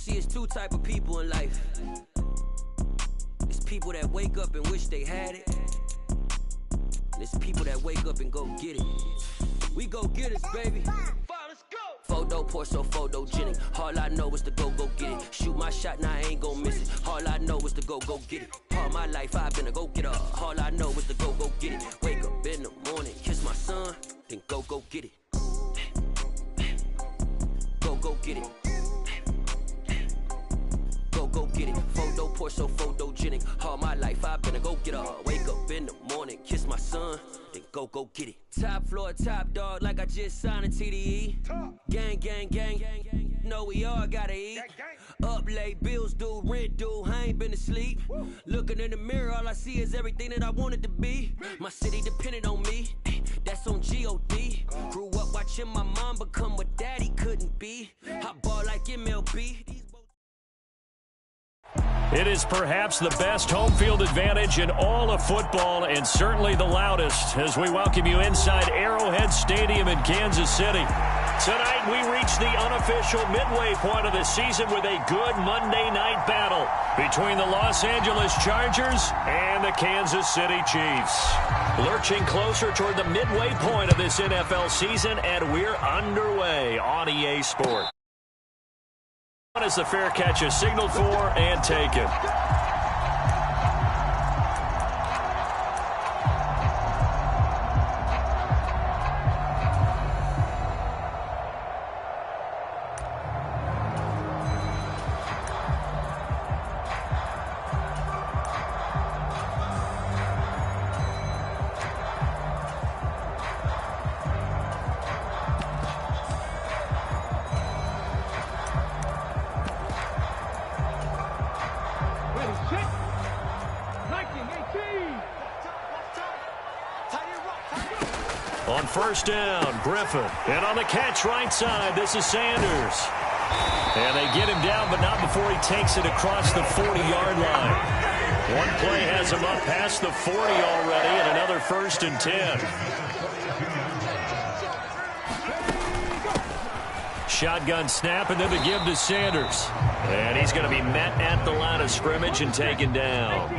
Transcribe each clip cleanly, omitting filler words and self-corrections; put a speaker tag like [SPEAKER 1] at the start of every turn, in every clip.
[SPEAKER 1] See, it's two type of people in life. It's people that wake up and wish they had it. And it's people that wake up and go get it. We go get it, baby. Let's go. Photo pour so photogenic. All I know is to go get it. Shoot my shot, now I ain't gon' miss it. All I know is to go get it. All my life I've been a go getter. All I know is to go get it. Wake up in the morning, kiss my son, then go get it. Go get it. Go get it. Photo pour so photogenic. All my life I've been a go getter. Wake up in the morning, kiss my son, then go get it. Top floor, top dog, like I just signed a TDE. Gang. Know we all gotta eat. Up late, bills due, rent due, I ain't been asleep. Looking in the mirror, all I see is everything that I wanted to be. My city depended on me, that's on G.O.D. Grew up watching my mom become what daddy couldn't be. I ball like MLB.
[SPEAKER 2] It is perhaps the best home field advantage in all of football, and certainly the loudest, as we welcome you inside Arrowhead Stadium in Kansas City. Tonight we reach the unofficial midway point of the season with a good Monday night battle between the Los Angeles Chargers and the Kansas City Chiefs. Lurching closer toward the midway point of this NFL season, and we're underway on EA Sports. As the fair catch is signaled for and taken. On first down, Griffin. And on the catch right side, this is Sanders. And they get him down, but not before he takes it across the 40-yard line. One play has him up past the 40 already, and another 1st and 10. Shotgun snap, and then the give to Sanders. And he's going to be met at the line of scrimmage and taken down.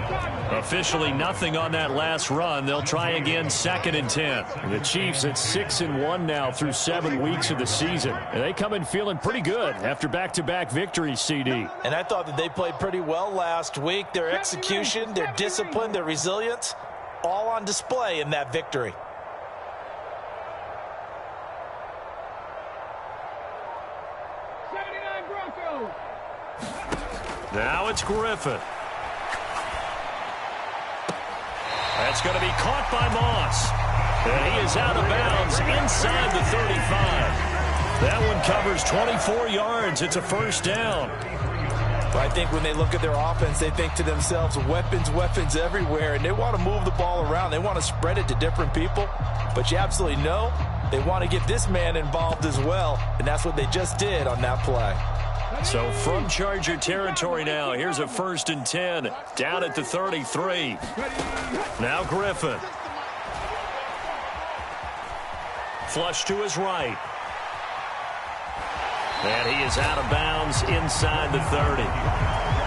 [SPEAKER 2] Officially nothing on that last run. They'll try again 2nd and 10.
[SPEAKER 3] The Chiefs at 6-1 now through 7 weeks of the season. And they come in feeling pretty good after back-to-back victories, CD.
[SPEAKER 4] And I thought that they played pretty well last week. Their execution, their discipline, their resilience, all on display in that victory.
[SPEAKER 2] Now it's Griffin. That's going to be caught by Moss. And he is out of bounds inside the 35. That one covers 24 yards. It's a 1st down.
[SPEAKER 4] But I think when they look at their offense, they think to themselves, weapons everywhere, and they want to move the ball around. They want to spread it to different people. But you absolutely know they want to get this man involved as well, and that's what they just did on that play.
[SPEAKER 2] So from Charger territory now, here's a 1st and 10 down at the 33. Now Griffin. Flush to his right. And he is out of bounds inside the 30.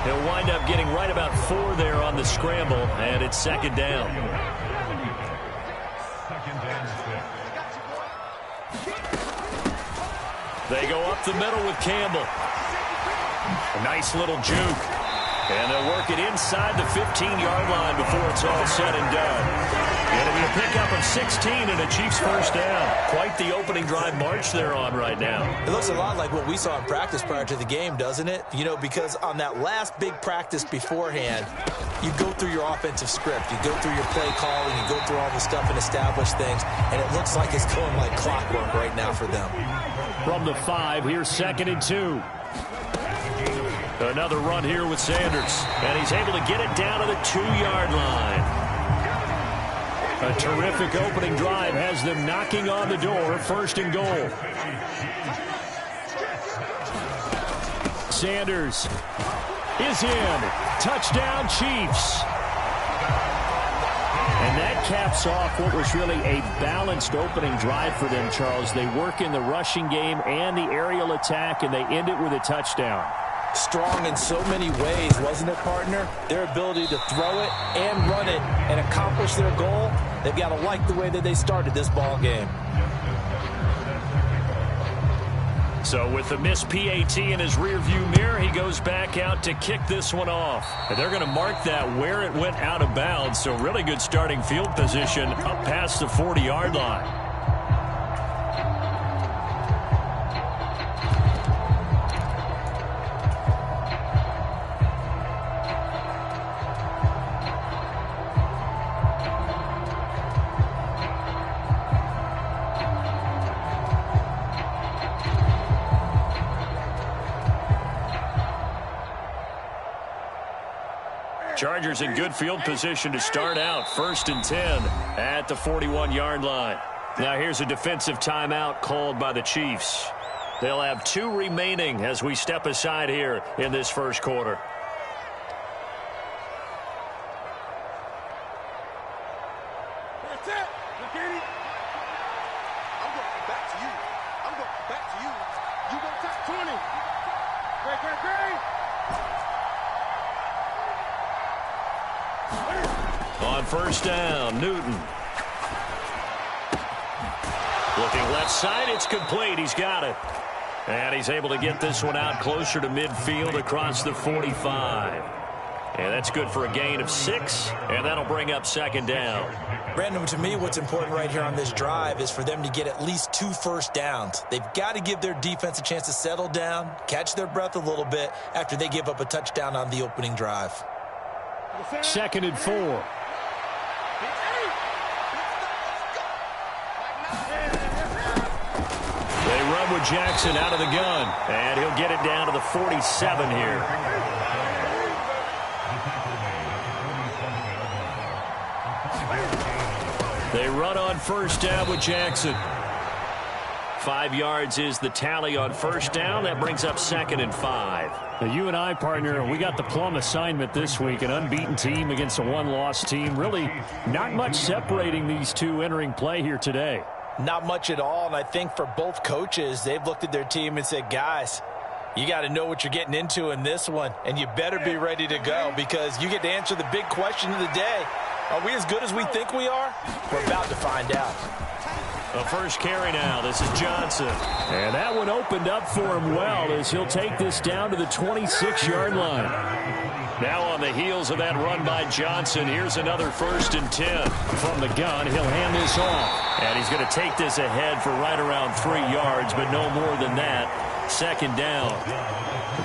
[SPEAKER 2] He'll wind up getting right about 4 there on the scramble, and it's 2nd down. They go up the middle with Campbell. A nice little juke. And they'll work it inside the 15-yard line before it's all said and done. It'll be a pickup of 16 and a Chiefs 1st down. Quite the opening drive march they're on right now.
[SPEAKER 4] It looks a lot like what we saw in practice prior to the game, doesn't it? You know, because on that last big practice beforehand, you go through your offensive script. You go through your play calling. You go through all the stuff and establish things. And it looks like it's going like clockwork right now for them.
[SPEAKER 3] From the 5, here's 2nd and 2.
[SPEAKER 2] Another run here with Sanders. And he's able to get it down to the 2-yard line.
[SPEAKER 3] A terrific opening drive has them knocking on the door. 1st and goal. Sanders is in. Touchdown, Chiefs. And that caps off what was really a balanced opening drive for them, Charles. They work in the rushing game and the aerial attack, and they end it with a touchdown.
[SPEAKER 4] strong in so many ways, wasn't it, partner? Their ability to throw it and run it and accomplish their goal, they've got to like the way that they started this ball game.
[SPEAKER 2] So with the missed PAT in his rearview mirror, he goes back out to kick this one off. And they're going to mark that where it went out of bounds. So really good starting field position up past the 40-yard line. Chargers in good field position to start out. 1st and 10 at the 41-yard line. Now here's a defensive timeout called by the Chiefs. They'll have 2 remaining as we step aside here in this first quarter.
[SPEAKER 5] That's it. Look at it. I'm going back to you. I'm going back to you. You go top 20. Great.
[SPEAKER 2] On 1st down, Newton. Looking left side, it's complete. He's got it. And he's able to get this one out closer to midfield across the 45. And that's good for a gain of 6, and that'll bring up 2nd down.
[SPEAKER 4] Brandon, to me, what's important right here on this drive is for them to get at least 2 first downs. They've got to give their defense a chance to settle down, catch their breath a little bit after they give up a touchdown on the opening drive.
[SPEAKER 3] 2nd and 4.
[SPEAKER 2] They run with Jackson out of the gun, and he'll get it down to the 47 here. They run on 1st down with Jackson. 5 yards is the tally on 1st down. That brings up 2nd and 5.
[SPEAKER 3] Now, you and I, partner, we got the plum assignment this week. An unbeaten team against a one-loss team. Really not much separating these two entering play here today.
[SPEAKER 4] Not much at all, and I think for both coaches, they've looked at their team and said, guys, you got to know what you're getting into in this one, and you better be ready to go because you get to answer the big question of the day. Are we as good as we think we are? We're about to find out.
[SPEAKER 2] The first carry now. This is Johnson.
[SPEAKER 3] And that one opened up for him well as he'll take this down to the 26-yard line.
[SPEAKER 2] Now on the heels of that run by Johnson, here's another 1st and 10.
[SPEAKER 3] From the gun, he'll hand this off.
[SPEAKER 2] And he's going to take this ahead for right around 3 yards, but no more than that. 2nd down.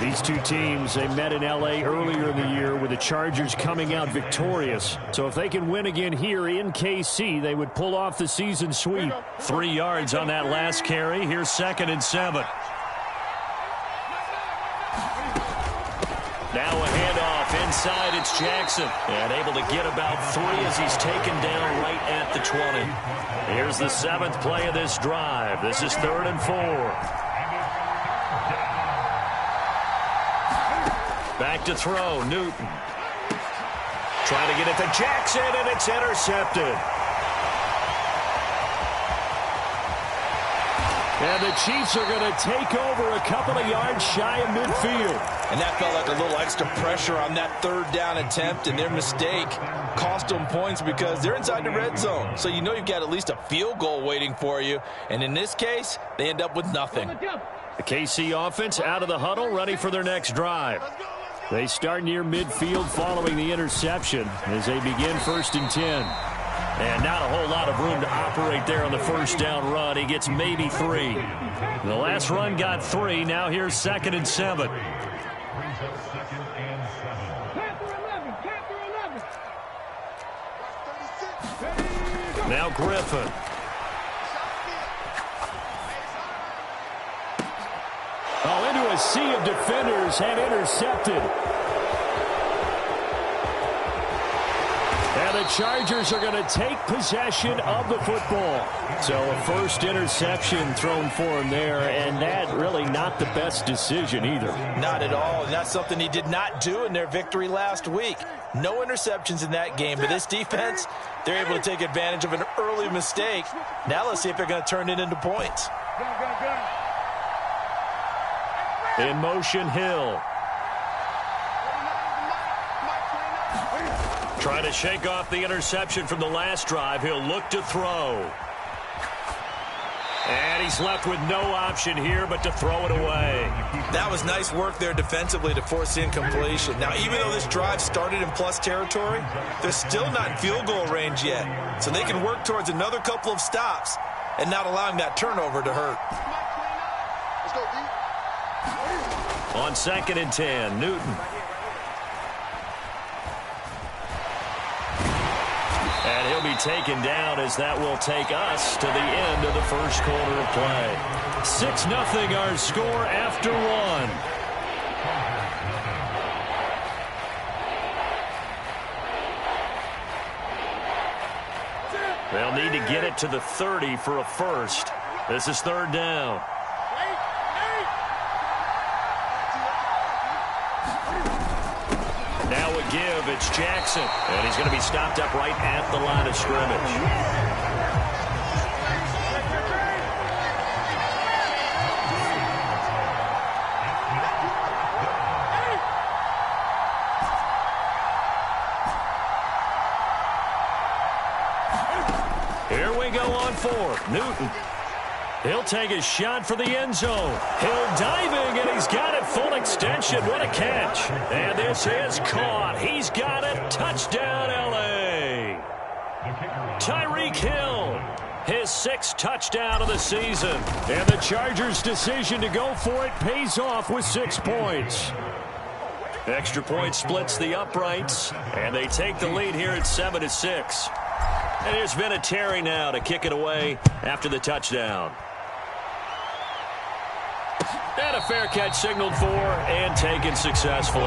[SPEAKER 3] These two teams, they met in L.A. earlier in the year with the Chargers coming out victorious. So if they can win again here in KC, they would pull off the season sweep.
[SPEAKER 2] 3 yards on that last carry. Here's 2nd and 7. Now a handoff inside. It's Jackson. And able to get about 3 as he's taken down right at the 20. Here's the 7th play of this drive. This is 3rd and 4. Back to throw, Newton. Trying to get it to Jackson, and it's intercepted.
[SPEAKER 3] And the Chiefs are going to take over a couple of yards shy of midfield.
[SPEAKER 4] And that felt like a little extra pressure on that 3rd down attempt, and their mistake cost them points because they're inside the red zone. So you know you've got at least a field goal waiting for you. And in this case, they end up with nothing.
[SPEAKER 2] The KC offense out of the huddle, ready for their next drive.
[SPEAKER 3] They start near midfield following the interception as they begin 1st and 10.
[SPEAKER 2] And not a whole lot of room to operate there on the 1st down run. He gets maybe 3. The last run got 3. Now here's 2nd and 7. Now Griffin.
[SPEAKER 3] Oh, into a sea of defenders and intercepted. And the Chargers are going to take possession of the football. So a first interception thrown for him there, and that really not the best decision either.
[SPEAKER 4] Not at all, and that's something he did not do in their victory last week. No interceptions in that game, but this defense, they're able to take advantage of an early mistake. Now let's see if they're going to turn it into points.
[SPEAKER 2] In motion, Hill. Trying to shake off the interception from the last drive. He'll look to throw. And he's left with no option here but to throw it away.
[SPEAKER 4] That was nice work there defensively to force the incompletion. Now, even though this drive started in plus territory, they're still not in field goal range yet. So they can work towards another couple of stops and not allowing that turnover to hurt.
[SPEAKER 2] On 2nd and 10, Newton. And he'll be taken down as that will take us to the end of the first quarter of play. 6-0 our score after one. They'll need to get it to the 30 for a first. This is 3rd down. Now a give, it's Jackson. And he's going to be stopped up right at the line of scrimmage. Here we go on 4th. Newton. He'll take a shot for the end zone. He'll diving, and he's got it full extension. What a catch. And this is caught. He's got it. Touchdown, L.A. Tyreek Hill, his 6th touchdown of the season.
[SPEAKER 3] And the Chargers' decision to go for it pays off with 6 points.
[SPEAKER 2] Extra point splits the uprights, and they take the lead here at 7-6. And there's Vinatieri now to kick it away after the touchdown. And a fair catch signaled for and taken successfully.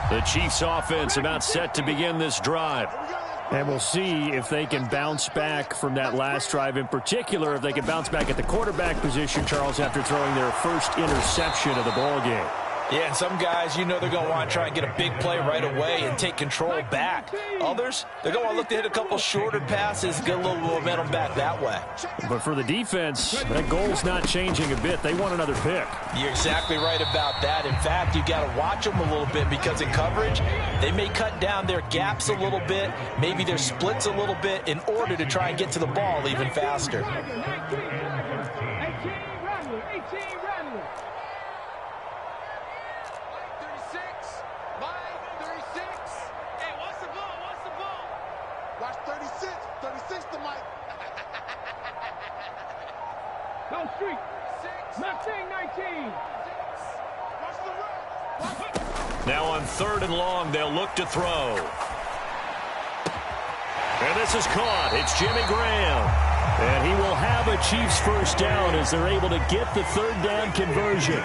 [SPEAKER 2] The Chiefs offense about set to begin this drive.
[SPEAKER 3] And we'll see if they can bounce back from that last drive, in particular if they can bounce back at the quarterback position, Charles, after throwing their first interception of the ballgame.
[SPEAKER 4] Yeah, and some guys, you know, they're going to want to try and get a big play right away and take control back. Others, they're going to look to hit a couple shorter passes, get a little momentum back that way.
[SPEAKER 3] But for the defense, that goal's not changing a bit. They want another pick.
[SPEAKER 4] You're exactly right about that. In fact, you got to watch them a little bit because in coverage, they may cut down their gaps a little bit, maybe their splits a little bit in order to try and get to the ball even faster.
[SPEAKER 2] Now on 3rd and long, they'll look to throw. And this is caught. It's Jimmy Graham.
[SPEAKER 3] And he will have a Chiefs first down as they're able to get the 3rd down conversion.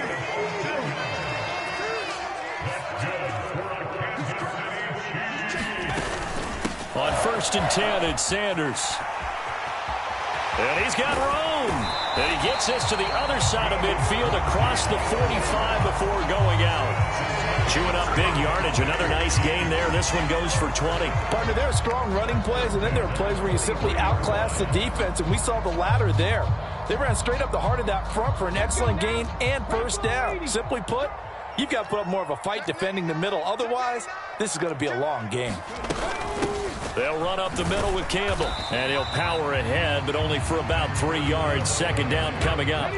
[SPEAKER 2] On 1st and 10, it's Sanders. And he's got room. And he gets this to the other side of midfield across the 45 before going out. Chewing up big yardage. Another nice gain there. This one goes for 20.
[SPEAKER 4] Partner, there are strong running plays, and then there are plays where you simply outclass the defense, and we saw the latter there. They ran straight up the heart of that front for an excellent gain and first down. Simply put, you've got to put up more of a fight defending the middle. Otherwise, this is going to be a long game.
[SPEAKER 2] They'll run up the middle with Campbell. And he'll power ahead, but only for about 3 yards. 2nd down coming up.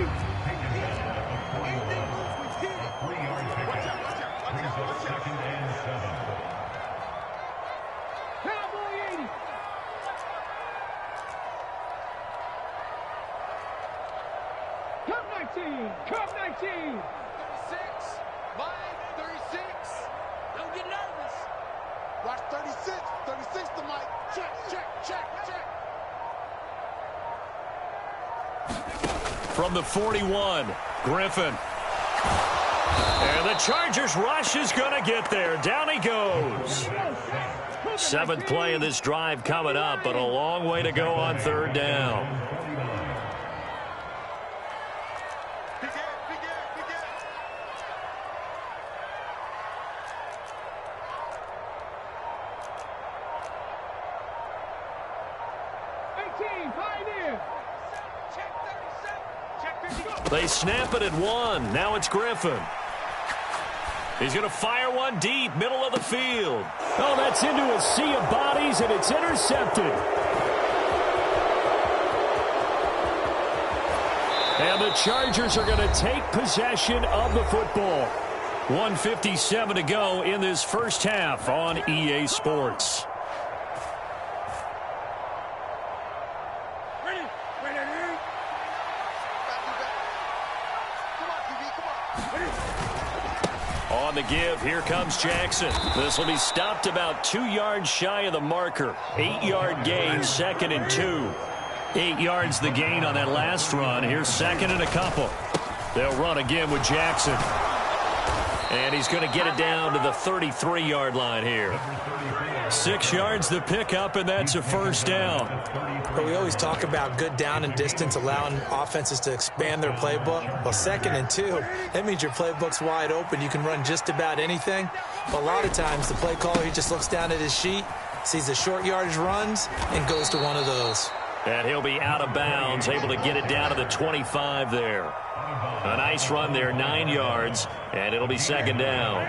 [SPEAKER 5] Cup 19. 36. Mine, 36. Don't get nervous. Watch 36. 36 to Mike. Check.
[SPEAKER 2] From the 41, Griffin. And the Chargers rush is going to get there. Down he goes. 7th play of this drive coming up, but a long way to go on 3rd down. They snap it at 1. Now it's Griffin. He's going to fire one deep, middle of the field.
[SPEAKER 3] Oh, that's into a sea of bodies, and it's intercepted. And the Chargers are going to take possession of the football.
[SPEAKER 2] 1:57 to go in this first half on EA Sports. On the give, here comes Jackson. This will be stopped about 2 yards shy of the marker. 8-yard gain, 2nd and 2. 8 yards the gain on that last run. Here's 2nd and a couple. They'll run again with Jackson. And he's going to get it down to the 33-yard line here. 6 yards the pickup, and that's a first down.
[SPEAKER 4] But we always talk about good down and distance, allowing offenses to expand their playbook. Well, 2nd and 2, that means your playbook's wide open. You can run just about anything. But a lot of times, the play caller, he just looks down at his sheet, sees the short yardage runs, and goes to one of those.
[SPEAKER 2] And he'll be out of bounds, able to get it down to the 25 there. A nice run there, 9 yards, and it'll be 2nd down.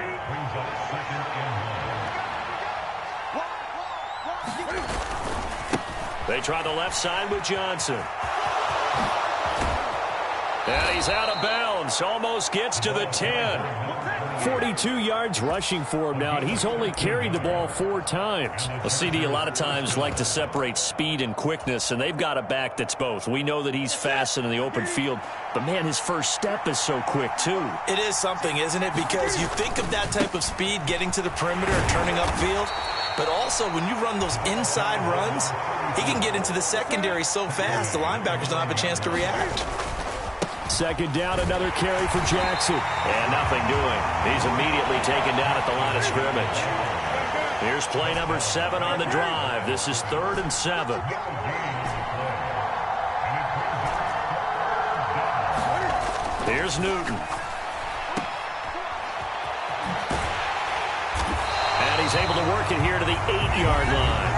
[SPEAKER 2] They try the left side with Johnson. And he's out of bounds, almost gets to the 10.
[SPEAKER 3] 42 yards rushing for him now, and he's only carried the ball 4 times.
[SPEAKER 2] Well, CD, a lot of times like to separate speed and quickness, and they've got a back that's both. We know that he's fast in the open field, but, man, his first step is so quick, too.
[SPEAKER 4] It is something, isn't it? Because you think of that type of speed getting to the perimeter and turning upfield, but also when you run those inside runs, he can get into the secondary so fast the linebackers don't have a chance to react.
[SPEAKER 3] 2nd down, another carry for Jackson.
[SPEAKER 2] And nothing doing. He's immediately taken down at the line of scrimmage. Here's play number 7 on the drive. This is 3rd and 7. Here's Newton. And he's able to work it here to the 8-yard line.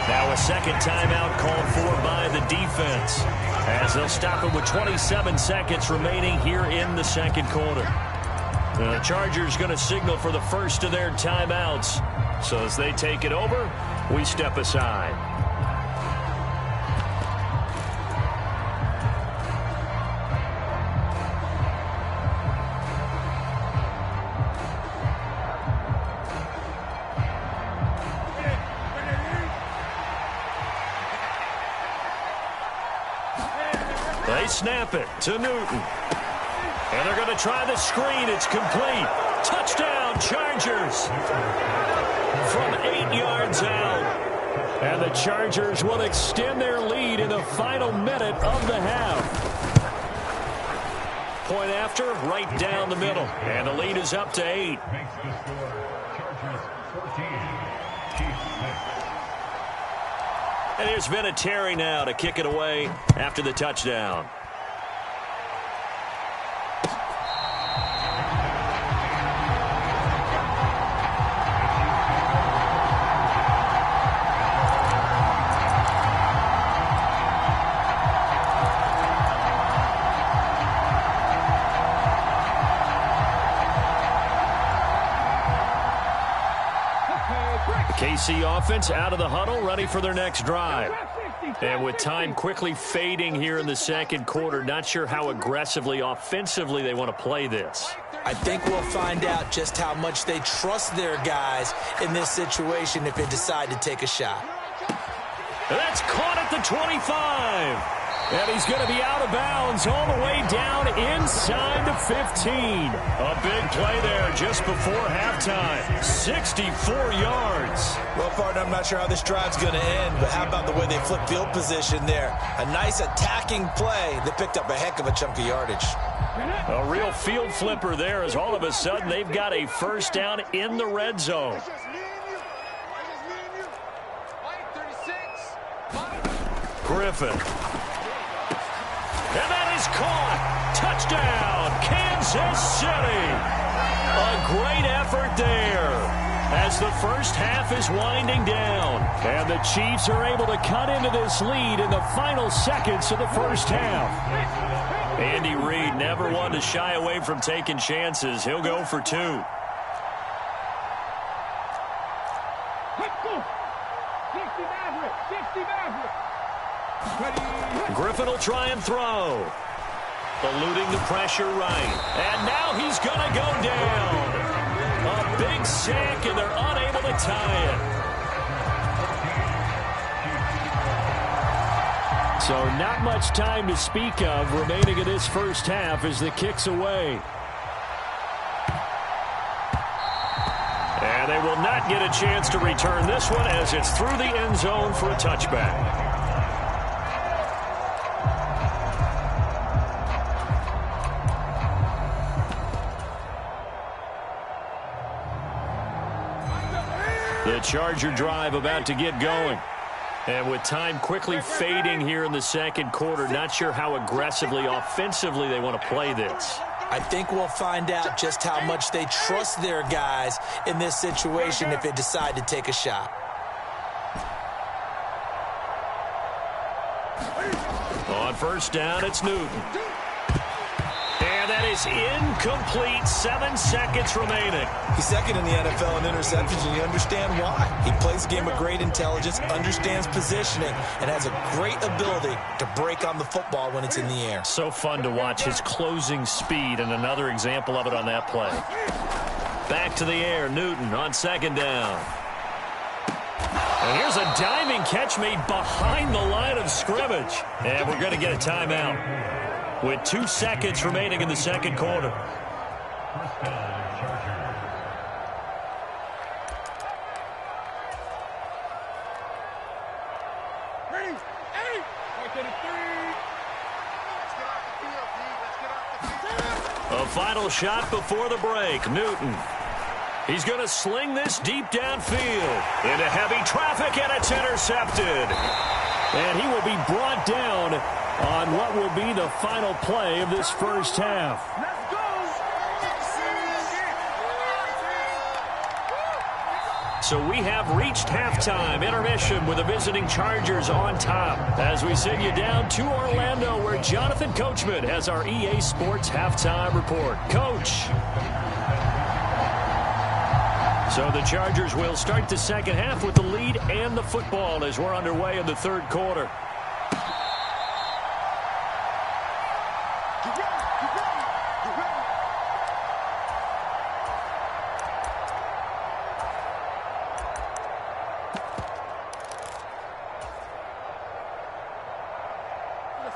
[SPEAKER 2] Now a second timeout called for by the defense, as they'll stop it with 27 seconds remaining here in the second quarter. The Chargers going to signal for the first of their timeouts. So as they take it over, we step aside. They snap it to Newton. And they're going to try the screen. It's complete. Touchdown, Chargers. From 8 yards out.
[SPEAKER 3] And the Chargers will extend their lead in the final minute of the half.
[SPEAKER 2] Point after, right down the middle. And the lead is up to 8. And there's Vinatieri now to kick it away after the touchdown. KC offense out of the huddle, ready for their next drive. And with time quickly fading here in the second quarter, not sure how aggressively, offensively they want to play this.
[SPEAKER 4] I think we'll find out just how much they trust their guys in this situation if they decide to take a shot.
[SPEAKER 2] That's caught at the 25.
[SPEAKER 3] And he's going to be out of bounds all the way down inside the 15.
[SPEAKER 2] A big play there just before halftime. 64 yards.
[SPEAKER 4] Well, partner, I'm not sure how this drive's going to end, but how about the way they flip field position there? A nice attacking play that picked up a heck of a chunk of yardage.
[SPEAKER 2] A real field flipper there, as all of a sudden they've got a first down in the red zone. Griffin. And that is caught. Touchdown, Kansas City. A great effort there as as the first half is winding down.
[SPEAKER 3] And the Chiefs are able to cut into this lead in the final seconds of the first half.
[SPEAKER 2] Andy Reid never one to shy away from taking chances. He'll go for two. Griffin will try and throw. Eluding the pressure right. And now he's going to go down. A big sack, and they're unable to tie it.
[SPEAKER 3] So not much time to speak of remaining in this first half as the kick's away.
[SPEAKER 2] And they will not get a chance to return this one as it's through the end zone for a touchback. The Charger drive about to get going. And with time quickly fading here in the second quarter, not sure how aggressively, offensively they want to play this.
[SPEAKER 4] I think we'll find out just how much they trust their guys in this situation if they decide to take a shot.
[SPEAKER 2] On first down, it's Newton. And that is incomplete. 7 seconds remaining.
[SPEAKER 4] He's second in the NFL in interceptions, and you understand why. He plays a game of great intelligence, understands positioning, and has a great ability to break on the football when it's in the air.
[SPEAKER 2] So fun to watch his closing speed, and another example of it on that play. Back to the air, Newton on second down. And here's a diving catch made behind the line of scrimmage. And we're going to get a timeout with 2 seconds remaining in the second quarter. A final shot before the break. Newton. He's going to sling this deep downfield into heavy traffic, and it's intercepted.
[SPEAKER 3] And he will be brought down on what will be the final play of this first half.
[SPEAKER 2] So we have reached halftime intermission with the visiting Chargers on top as we send you down to Orlando where Jonathan Coachman has our EA Sports halftime report. Coach. So the Chargers will start the second half with the lead and the football as we're underway in the third quarter.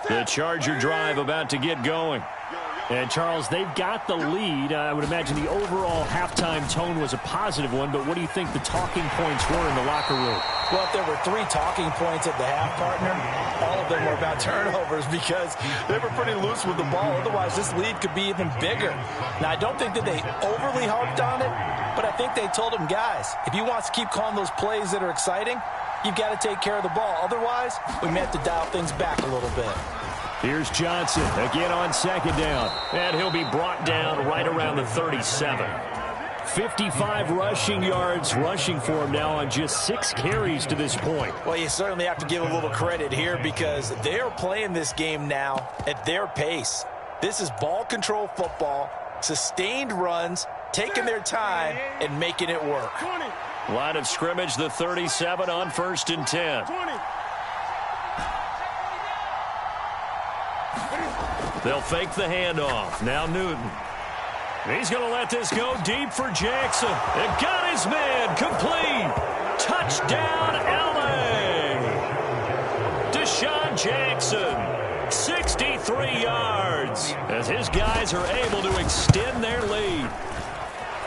[SPEAKER 2] The Charger drive about to get going.
[SPEAKER 3] And, Charles, they've got the lead. I would imagine the overall halftime tone was a positive one, but what do you think the talking points were in the locker room?
[SPEAKER 4] Well, if there were 3 talking points at the half, partner, all of them were about turnovers because they were pretty loose with the ball. Otherwise, this lead could be even bigger. Now, I don't think that they overly harped on it, but I think they told them, guys, if you want to keep calling those plays that are exciting, you've got to take care of the ball. Otherwise, we may have to dial things back a little bit.
[SPEAKER 3] Here's Johnson again on second down.
[SPEAKER 2] And he'll be brought down right around the 37.
[SPEAKER 3] 55 rushing yards rushing for him now on just 6 carries to this point.
[SPEAKER 4] Well, you certainly have to give a little credit here because they are playing this game now at their pace. This is ball control football, sustained runs, taking their time and making it work.
[SPEAKER 2] Line of scrimmage, the 37 on 1st and 10. They'll fake the handoff. Now Newton. He's going to let this go deep for Jackson. And got his man complete. Touchdown, L.A. Deshaun Jackson, 63 yards. As his guys are able to extend their lead.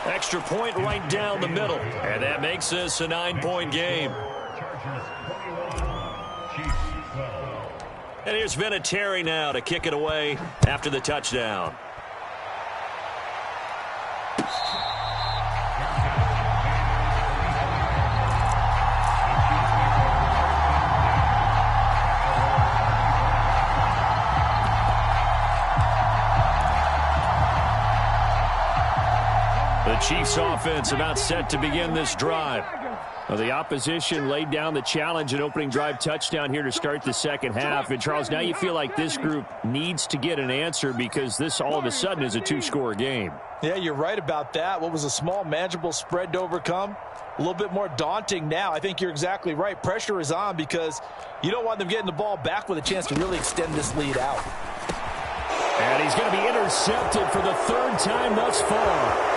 [SPEAKER 2] Extra point right down the middle. And that makes this a 9-point game. And here's Vinatieri now to kick it away after the touchdown. The Chiefs offense about set to begin this drive.
[SPEAKER 3] Well, the opposition laid down the challenge, an opening drive touchdown here to start the second half. And, Charles, now you feel like this group needs to get an answer because this all of a sudden is a two-score game.
[SPEAKER 4] Yeah, you're right about that. What was a small, manageable spread to overcome? A little bit more daunting now. I think you're exactly right. Pressure is on because you don't want them getting the ball back with a chance to really extend this lead out.
[SPEAKER 3] And he's going to be intercepted for the third time thus far.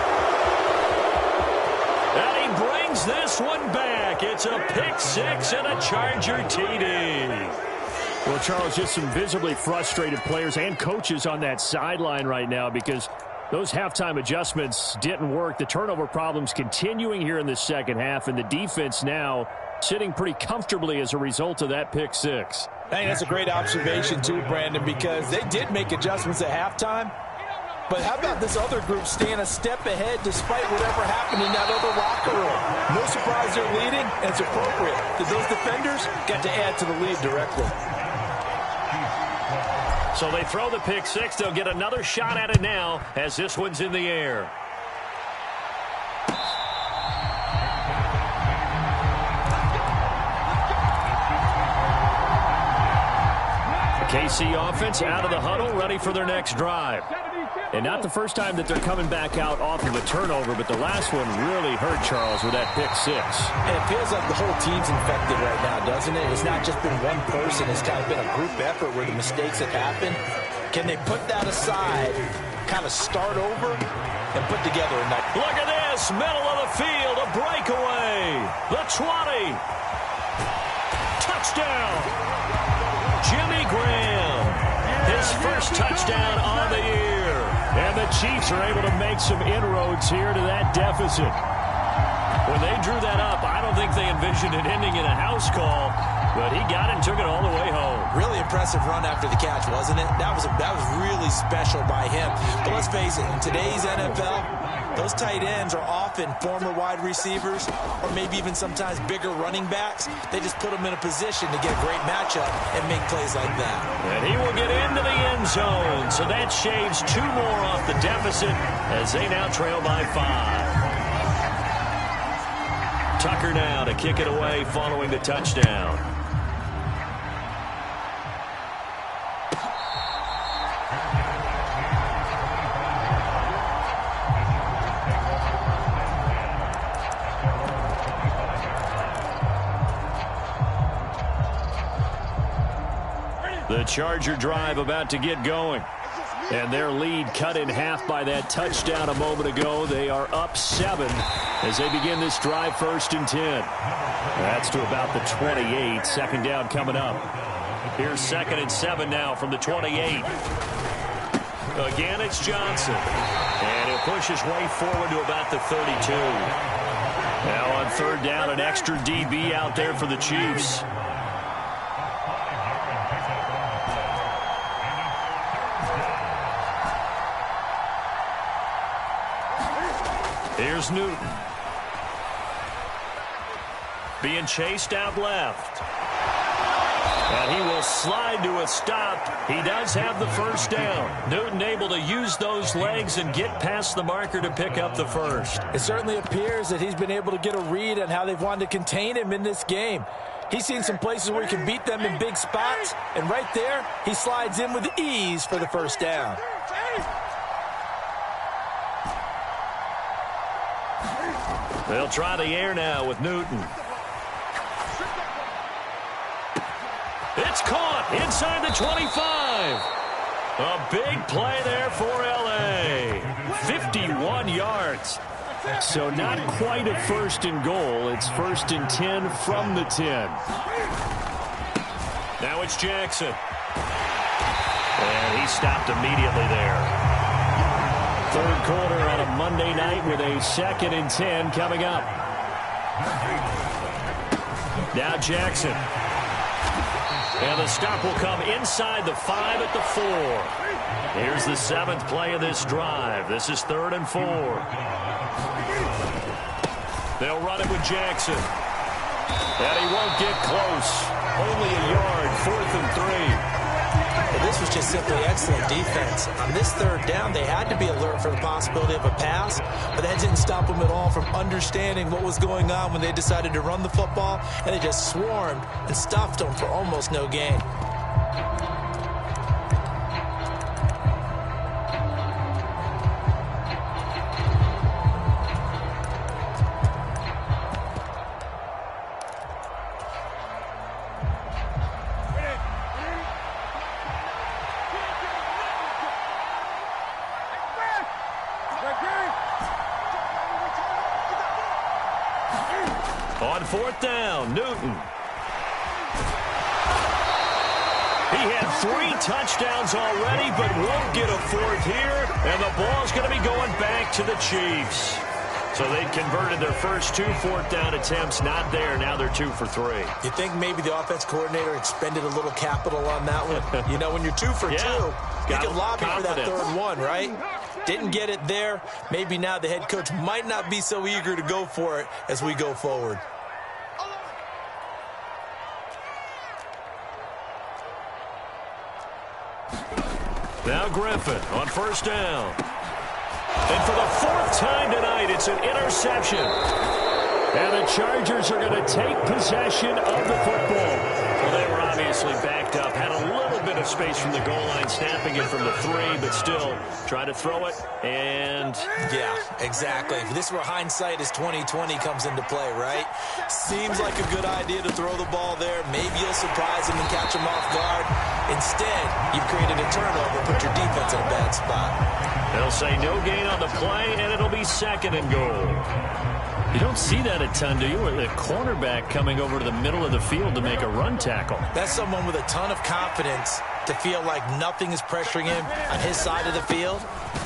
[SPEAKER 2] And he brings this one back. It's a pick six and a Charger TD.
[SPEAKER 3] Well, Charles, just some visibly frustrated players and coaches on that sideline right now because those halftime adjustments didn't work. The turnover problems continuing here in the second half, and the defense now sitting pretty comfortably as a result of that pick six.
[SPEAKER 4] I think that's a great observation too, Brandon, because they did make adjustments at halftime. But how about this other group staying a step ahead despite whatever happened in that other locker room? No surprise they're leading, and it's appropriate that those defenders got to add to the lead directly.
[SPEAKER 2] So they throw the pick six. They'll get another shot at it now as this one's in the air. The KC offense out of the huddle, ready for their next drive.
[SPEAKER 3] And not the first time that they're coming back out off of a turnover, but the last one really hurt Charles with that pick six.
[SPEAKER 4] And it feels like the whole team's infected right now, doesn't it? It's not just been one person. It's kind of been a group effort where the mistakes have happened. Can they put that aside, kind of start over, and put together a night?
[SPEAKER 2] Look at this, middle of the field, a breakaway. The 20. Touchdown. Jimmy Graham. His first touchdown on the year.
[SPEAKER 3] And the Chiefs are able to make some inroads here to that deficit.
[SPEAKER 2] When they drew that up, I don't think they envisioned it ending in a house call, but he got it and took it all the way home.
[SPEAKER 4] Really impressive run after the catch, wasn't it? That was really special by him. But let's face it, in today's NFL, those tight ends are often former wide receivers or maybe even sometimes bigger running backs. They just put them in a position to get a great matchup and make plays like that.
[SPEAKER 2] And he will get into the end zone, so that shaves 2 more off the deficit as they now trail by 5. Tucker now to kick it away following the touchdown. The Charger drive about to get going. And their lead cut in half by that touchdown a moment ago. They are up 7 as they begin this drive 1st and 10. That's to about the 28. Second down coming up. Here's 2nd and 7 now from the 28. Again, it's Johnson. And he'll push his way forward to about the 32. Now on 3rd down, an extra DB out there for the Chiefs. Here's Newton. Being chased out left. And he will slide to a stop. He does have the first down. Newton able to use those legs and get past the marker to pick up the first.
[SPEAKER 4] It certainly appears that he's been able to get a read on how they've wanted to contain him in this game. He's seen some places where he can beat them in big spots. And right there, he slides in with ease for the first down.
[SPEAKER 2] They'll try the air now with Newton. It's caught inside the 25. A big play there for L.A. 51 yards.
[SPEAKER 3] So not quite a 1st and goal. It's 1st and 10 from the 10.
[SPEAKER 2] Now it's Jackson. And he stopped immediately there.
[SPEAKER 3] 3rd quarter on a Monday night with a 2nd and 10 coming up.
[SPEAKER 2] Now Jackson. And the stop will come inside the 5 at the 4. Here's the 7th play of this drive. This is 3rd and 4. They'll run it with Jackson. And he won't get close. Only a yard, 4th and 3.
[SPEAKER 4] this was just simply excellent defense. On this third down, they had to be alert for the possibility of a pass, but that didn't stop them at all from understanding what was going on when they decided to run the football, and they just swarmed and stuffed them for almost no gain.
[SPEAKER 2] On fourth down, Newton. He had 3 touchdowns already, but won't get a fourth here, and the ball's going to be going back to the Chiefs. So they converted their first 2 fourth-down attempts, not there. Now they're 2 for 3.
[SPEAKER 4] You think maybe the offense coordinator expended a little capital on that one? You know, when you're 2 for 2, you can lobby for that third one, right? Didn't get it there. Maybe now the head coach might not be so eager to go for it as we go forward.
[SPEAKER 2] Now Griffin on first down. And for the 4th time tonight, it's an interception. And the Chargers are going to take possession of the football. Well, they were obviously backed up, had a little bit of space from the goal line, snapping it from the 3, but still try to throw it, and...
[SPEAKER 4] Yeah, exactly. This is where hindsight is 20/20 comes into play, right? Seems like a good idea to throw the ball there. Maybe you'll surprise him and catch him off guard. Instead, you've created a turnover, put your defense in a bad spot.
[SPEAKER 2] They'll say no gain on the play, and it'll be 2nd and goal. You don't see that a ton, do you? A cornerback coming over to the middle of the field to make a run tackle.
[SPEAKER 4] That's someone with a ton of confidence to feel like nothing is pressuring him on his side of the field.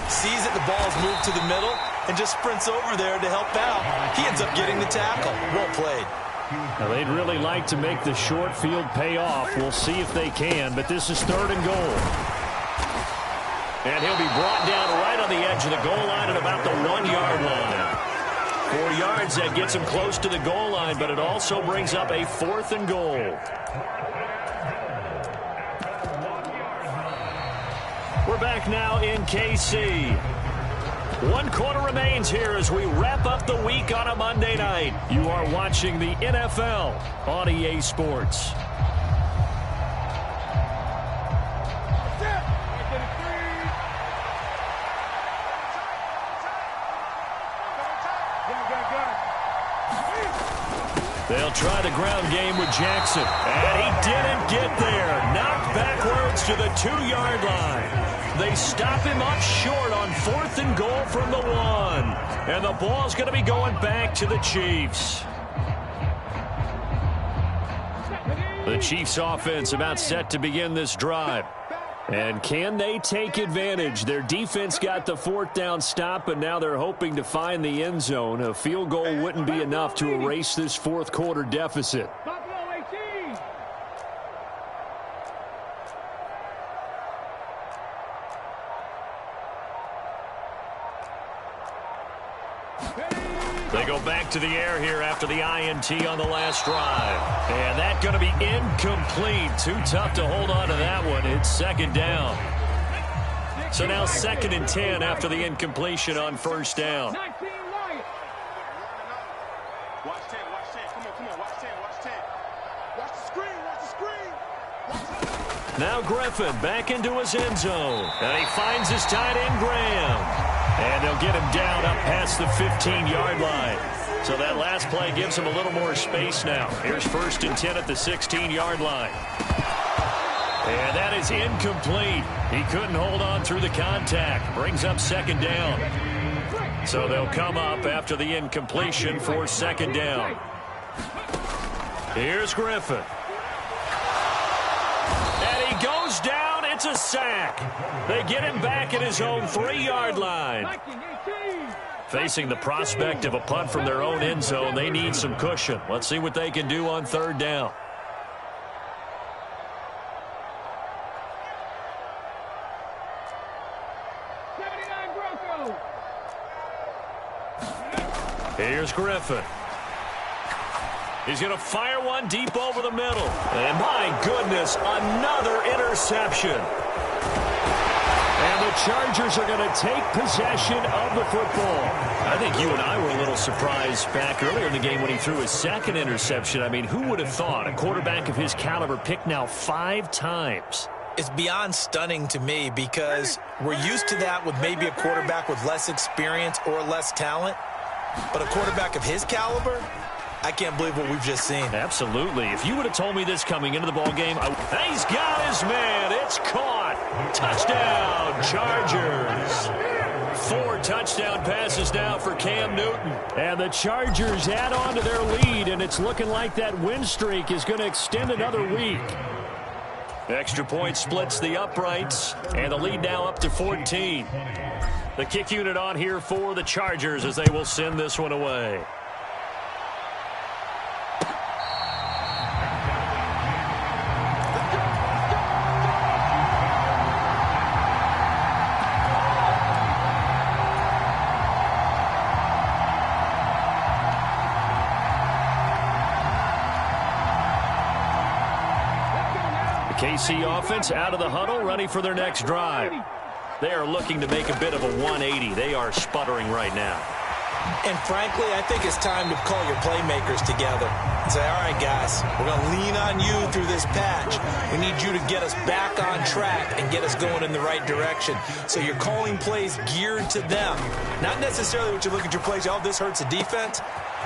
[SPEAKER 4] Sees that the ball's moved to the middle and just sprints over there to help out. He ends up getting the tackle. Well played.
[SPEAKER 3] Now, they'd really like to make the short field pay off. We'll see if they can, but this is 3rd and goal.
[SPEAKER 2] And he'll be brought down right on the edge of the goal line at about the 1-yard line. 4 yards, that gets him close to the goal line, but it also brings up a 4th and goal. We're back now in KC. 1 quarter remains here as we wrap up the week on a Monday night. You are watching the NFL on EA Sports. They'll try the ground game with Jackson. And he didn't get there. Knocked backwards to the 2-yard line. They stop him up short on 4th and goal from the 1. And the ball's going to be going back to the Chiefs. The Chiefs offense about set to begin this drive. And can they take advantage? Their defense got the 4th down stop, but now they're hoping to find the end zone. A field goal wouldn't be enough to erase this 4th quarter deficit. They go back to the air here after the INT on the last drive. And that's going to be incomplete. Too tough to hold on to that one. It's 2nd down. So now 2nd and 10 after the incompletion on 1st down.
[SPEAKER 5] Watch 10, watch 10. Come on, watch 10, watch 10. Watch the screen, watch the screen.
[SPEAKER 2] Now Griffin back into his end zone. And he finds his tight end, Graham. And they'll get him down up past the 15-yard line. So that last play gives him a little more space now. Here's 1st and 10 at the 16-yard line. And that is incomplete. He couldn't hold on through the contact. Brings up 2nd down. So they'll come up after the incompletion for 2nd down. Here's Griffin. And he goes down. It's a sack. They get him back at his own 3-yard line. Facing the prospect of a punt from their own end zone, they need some cushion. Let's see what they can do on 3rd down. Here's Griffin. He's going to fire one deep over the middle. And my goodness, another interception.
[SPEAKER 3] And the Chargers are going to take possession of the football.
[SPEAKER 2] I think you and I were a little surprised back earlier in the game when he threw his second interception. I mean, who would have thought a quarterback of his caliber picked now 5 times?
[SPEAKER 4] It's beyond stunning to me because we're used to that with maybe a quarterback with less experience or less talent. But a quarterback of his caliber, I can't believe what we've just seen.
[SPEAKER 2] Absolutely. If you would have told me this coming into the ballgame, he's got his man. It's caught. Touchdown, Chargers. 4 touchdown passes now for Cam Newton.
[SPEAKER 3] And the Chargers add on to their lead, and it's looking like that win streak is going to extend another week.
[SPEAKER 2] Extra point splits the uprights, and the lead now up to 14. The kick unit on here for the Chargers as they will send this one away. KC offense out of the huddle, ready for their next drive. They are looking to make a bit of a 180. They are sputtering right now.
[SPEAKER 4] And frankly, I think it's time to call your playmakers together and say, all right, guys, we're going to lean on you through this patch. We need you to get us back on track and get us going in the right direction. So you're calling plays geared to them. Not necessarily what you look at your plays, oh, this hurts the defense.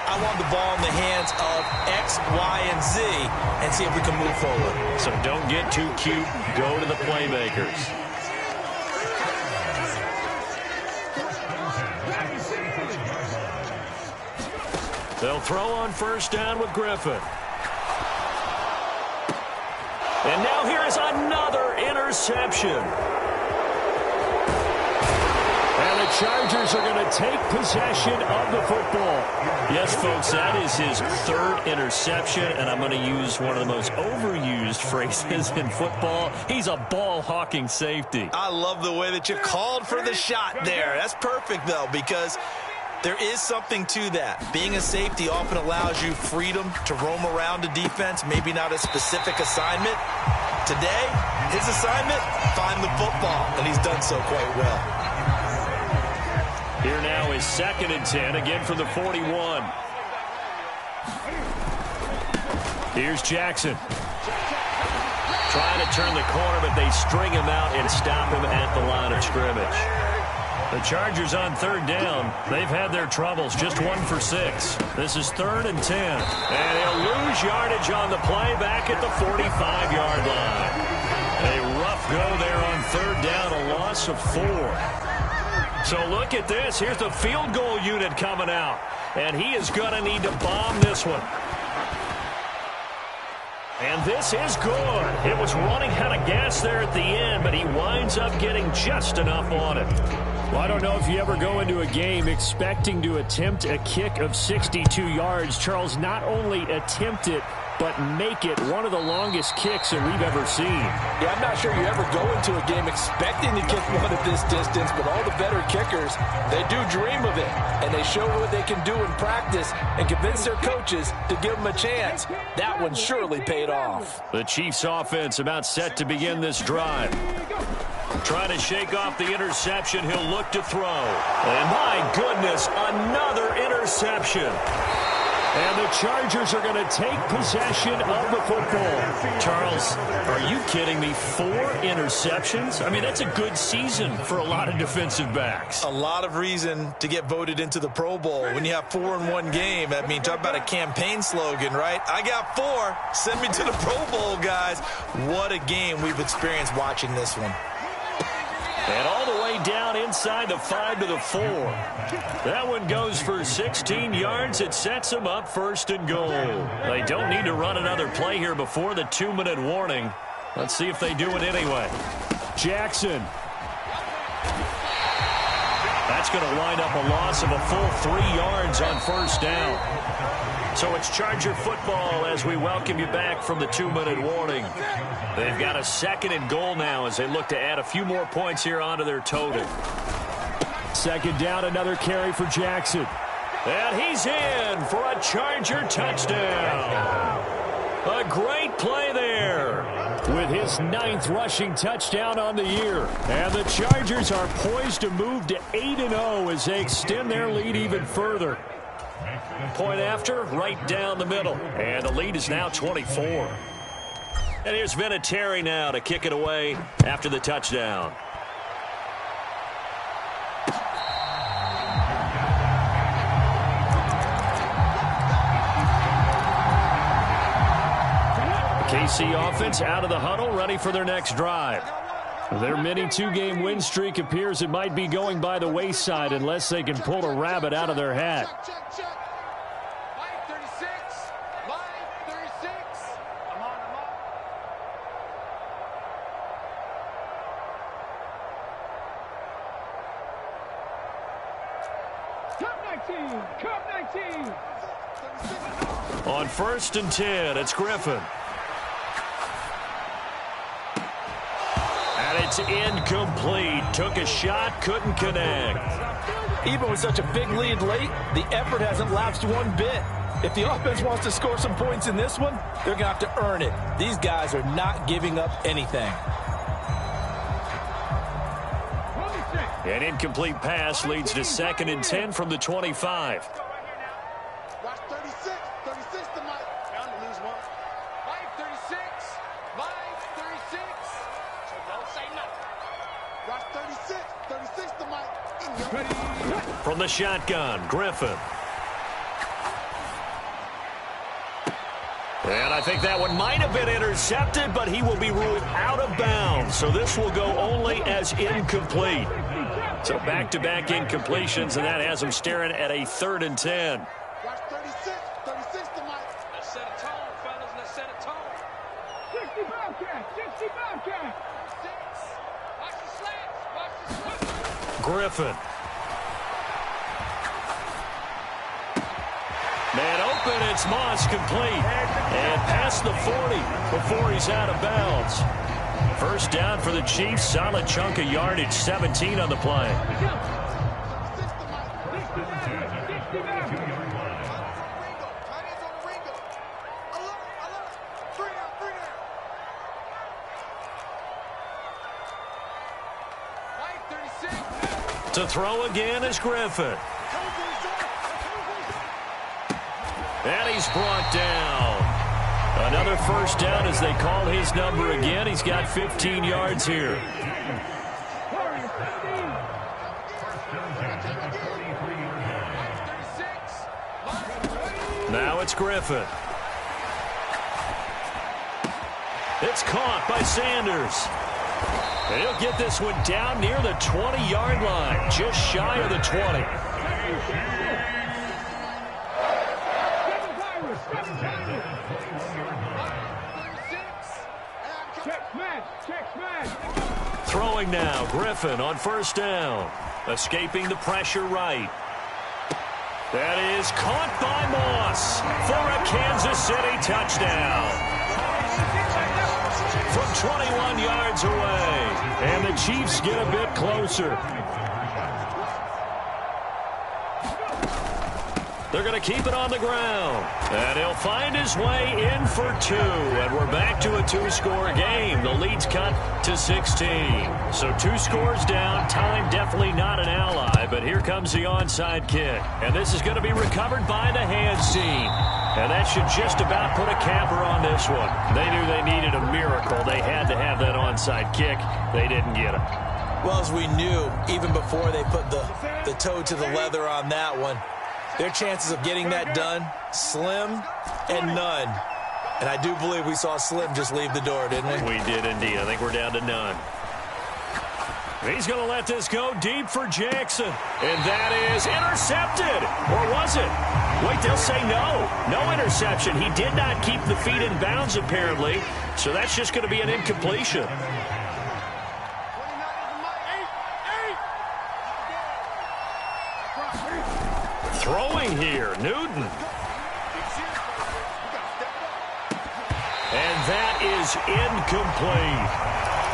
[SPEAKER 4] I want the ball in the hands of X, Y, and Z and see if we can move forward.
[SPEAKER 2] So don't get too cute. Go to the playmakers. They'll throw on first down with Griffin. And now here is another interception.
[SPEAKER 3] And the Chargers are going to take possession of the football.
[SPEAKER 2] Yes, folks, that is his 3rd interception, and I'm going to use one of the most overused phrases in football. He's a ball-hawking safety.
[SPEAKER 4] I love the way that you called for the shot there. That's perfect, though, because there is something to that. Being a safety often allows you freedom to roam around a defense, maybe not a specific assignment. Today, his assignment, find the football, and he's done so quite well.
[SPEAKER 2] Here now is 2nd and 10, again from the 41. Here's Jackson. Trying to turn the corner, but they string him out and stop him at the line of scrimmage. The Chargers on 3rd down. They've had their troubles, just 1 for 6. This is 3rd and 10. And he'll lose yardage on the play back at the 45-yard line. A rough go there on 3rd down, a loss of 4. So look at this. Here's the field goal unit coming out. And he is going to need to bomb this one. And this is good. It was running out of gas there at the end, but he winds up getting just enough on it.
[SPEAKER 3] Well, I don't know if you ever go into a game expecting to attempt a kick of 62 yards. Charles, not only attempt it, but make it one of the longest kicks that we've ever seen.
[SPEAKER 6] Yeah, I'm not sure you ever go into a game expecting to kick one at this distance, but all the better kickers, they do dream of it, and they show what they can do in practice and convince their coaches to give them a chance. That one surely paid off.
[SPEAKER 2] The Chiefs offense about set to begin this drive. Trying to shake off the interception, he'll look to throw. And my goodness, another interception.
[SPEAKER 3] And the Chargers are going to take possession of the football.
[SPEAKER 2] Charles, are you kidding me? 4 interceptions? I mean, that's a good season for a lot of defensive backs.
[SPEAKER 4] A lot of reason to get voted into the Pro Bowl. When you have 4 in one game, I mean, talk about a campaign slogan, right? I got 4. Send me to the Pro Bowl, guys. What a game we've experienced watching this one.
[SPEAKER 2] And all the way down inside the 5 to the 4. That one goes for 16 yards. It sets them up 1st and goal. They don't need to run another play here before the 2-minute warning. Let's see if they do it anyway.
[SPEAKER 3] Jackson.
[SPEAKER 2] That's going to wind up a loss of a full 3 yards on 1st down. So it's Charger football as we welcome you back from the 2-minute warning. They've got a 2nd and goal now as they look to add a few more points here onto their total.
[SPEAKER 3] 2nd down, another carry for Jackson.
[SPEAKER 2] And he's in for a Charger touchdown. A great play there.
[SPEAKER 3] With his his 9th rushing touchdown on the year. And the Chargers are poised to move to 8-0 as they extend their lead even further. Point after, right down the middle. And the lead is now 24. And here's Vinatieri now to kick it away after the touchdown. KC offense out of the huddle, ready for their next drive. Their mini 2-game win streak appears it might be going by the wayside unless they can pull a rabbit out of their hat.
[SPEAKER 5] Check, check, check. Line 36. Line 36. I'm on. Cup 19.
[SPEAKER 3] On 1st and 10, it's Griffin. And it's incomplete. Took a shot, couldn't connect.
[SPEAKER 6] Even with such a big lead late, the effort hasn't lapsed one bit. If the offense wants to score some points in this one, they're going to have to earn it. These guys are not giving up anything.
[SPEAKER 3] An incomplete pass leads to 2nd and 10 from the 25.
[SPEAKER 5] Watch 36. 36 to Mike. Bound to lose one. Line 36. Line 36. So don't say nothing. Watch 36. 36 to Mike.
[SPEAKER 3] From the shotgun, Griffin. And I think that one might have been intercepted, but he will be ruled out of bounds. So this will go only as incomplete. So back-to-back incompletions, and that has him staring at a 3rd and 10.
[SPEAKER 5] Watch 36. 36 to Mike. Let's set a tone, fellas. Let's set a tone. 60 Bobcat. 60 Bobcat. 6. Watch the slants. Watch the slants.
[SPEAKER 3] Griffin. Man open, it's Moss complete. And past the 40 before he's out of bounds. 1st down for the Chiefs. Solid chunk of yardage, 17 on the play. To throw again is Griffin. And he's brought down. Another 1st down as they call his number again. He's got 15 yards here. Now it's Griffin. It's caught by Sanders. And he'll get this one down near the 20-yard line, just shy of the 20. Throwing now, Griffin on 1st down. Escaping the pressure right. That is caught by Moss for a Kansas City touchdown. From 21 yards away. And the Chiefs get a bit closer. They're going to keep it on the ground. And he'll find his way in for 2. And we're back to a 2-score game. The lead's cut to 16. So 2 scores down. Time definitely not an ally. But here comes the onside kick. And this is going to be recovered by the hands team. And that should just about put a capper on this one. They knew they needed a miracle. They had to have that onside kick. They didn't get it.
[SPEAKER 4] Well, as we knew, even before they put the toe to the leather on that one, their chances of getting that done, slim and none. And I do believe we saw Slim just leave the door, didn't we?
[SPEAKER 3] We did indeed. I think we're down to none. He's going to let this go deep for Jackson. And that is intercepted. Or was it? Wait, they'll say no. No interception. He did not keep the feet in bounds, apparently. So that's just going to be an incompletion. Throwing here, Newton. And that is incomplete.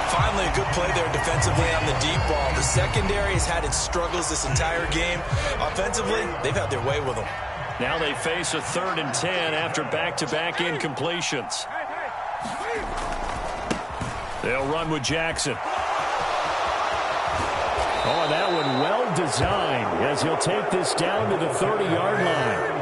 [SPEAKER 4] Finally, a good play there defensively on the deep ball. The secondary has had its struggles this entire game. Offensively, they've had their way with them.
[SPEAKER 3] Now they face a 3rd and 10 after back-to-back incompletions.
[SPEAKER 2] They'll run with Jackson.
[SPEAKER 3] Oh, that one well designed as he'll take this down to the 30-yard line.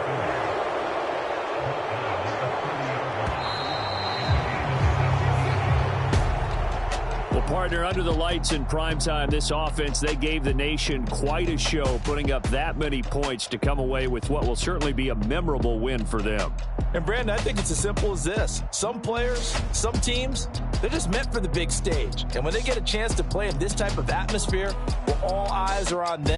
[SPEAKER 3] Partner, under the lights in primetime, this offense, they gave the nation quite a show, putting up that many points to come away with what will certainly be a memorable win for them.
[SPEAKER 6] And, Brandon, I think it's as simple as this. Some players, some teams, they're just meant for the big stage. And when they get a chance to play in this type of atmosphere where all eyes are on them,